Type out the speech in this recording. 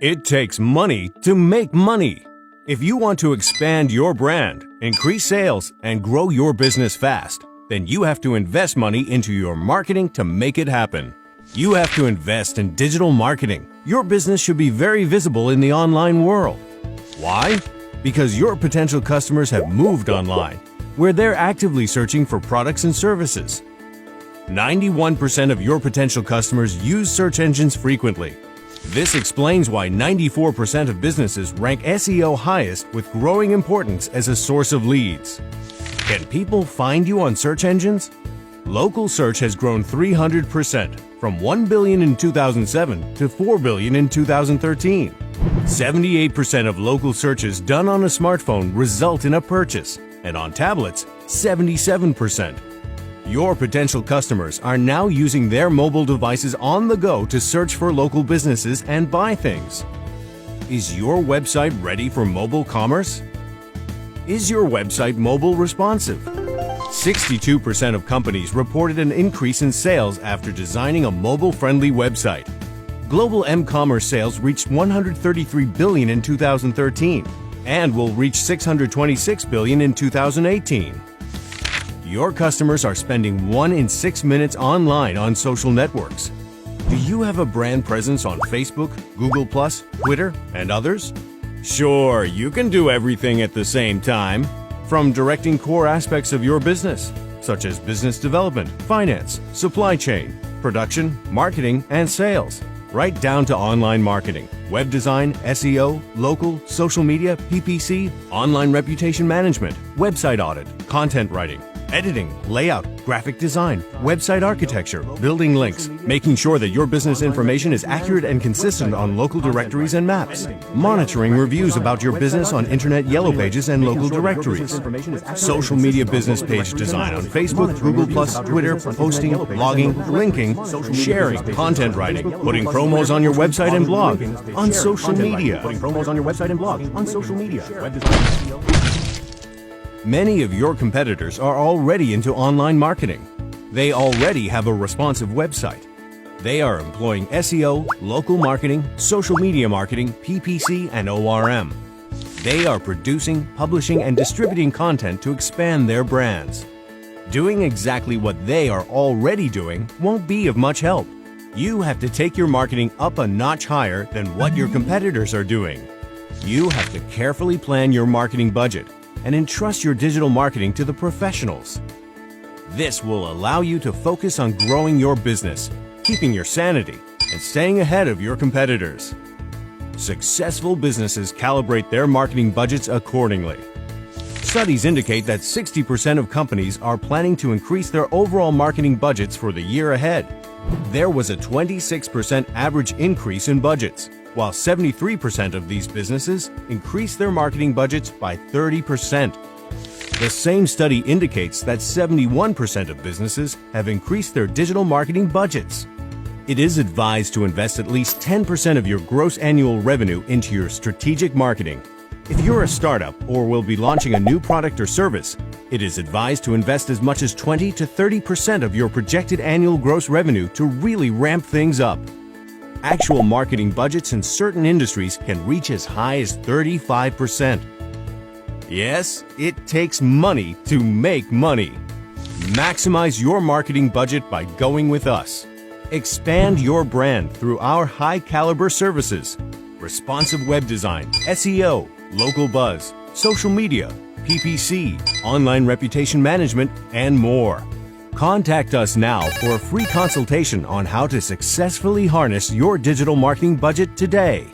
It takes money to make money. If you want to expand your brand, increase sales, and grow your business fast, then you have to invest money into your marketing to make it happen. You have to invest in digital marketing. Your business should be very visible in the online world. Why? Because your potential customers have moved online, where they're actively searching for products and services. 91% of your potential customers use search engines frequently. This explains why 94% of businesses rank SEO highest with growing importance as a source of leads. Can people find you on search engines? Local search has grown 300%, from 1 billion in 2007 to 4 billion in 2013. 78% of local searches done on a smartphone result in a purchase, and on tablets, 77%. Your potential customers are now using their mobile devices on the go to search for local businesses and buy things. Is your website ready for mobile commerce? Is your website mobile responsive? 62% of companies reported an increase in sales after designing a mobile-friendly website. Global m-commerce sales reached $133 billion in 2013 and will reach $626 billion in 2018. Your customers are spending 1 in 6 minutes online on social networks. Do you have a brand presence on Facebook, Google+, Twitter, and others? Sure, you can do everything at the same time. From directing core aspects of your business, such as business development, finance, supply chain, production, marketing, and sales, right down to online marketing, web design, SEO, local, social media, PPC, online reputation management, website audit, content writing, editing, layout, graphic design, website architecture, building links, making sure that your business information is accurate and consistent on local directories and maps, monitoring reviews about your business on internet yellow pages and local directories, social media business page design on Facebook, Google+, Twitter, posting, blogging, linking, sharing, content writing, putting promos on your website and blog, on social media. Many of your competitors are already into online marketing. They already have a responsive website. They are employing SEO, local marketing, social media marketing, PPC, and ORM. They are producing, publishing, and distributing content to expand their brands. Doing exactly what they are already doing won't be of much help. You have to take your marketing up a notch higher than what your competitors are doing. You have to carefully plan your marketing budget and entrust your digital marketing to the professionals. This will allow you to focus on growing your business, keeping your sanity, and staying ahead of your competitors. Successful businesses calibrate their marketing budgets accordingly. Studies indicate that 60% of companies are planning to increase their overall marketing budgets for the year ahead. There was a 26% average increase in budgets, while 73% of these businesses increased their marketing budgets by 30%. The same study indicates that 71% of businesses have increased their digital marketing budgets. It is advised to invest at least 10% of your gross annual revenue into your strategic marketing. If you're a startup or will be launching a new product or service, it is advised to invest as much as 20 to 30% of your projected annual gross revenue to really ramp things up. Actual marketing budgets in certain industries can reach as high as 35%. Yes, it takes money to make money. Maximize your marketing budget by going with us. Expand your brand through our high-caliber services: responsive web design, SEO, local buzz, social media, PPC, online reputation management, and more. Contact us now for a free consultation on how to successfully harness your digital marketing budget today.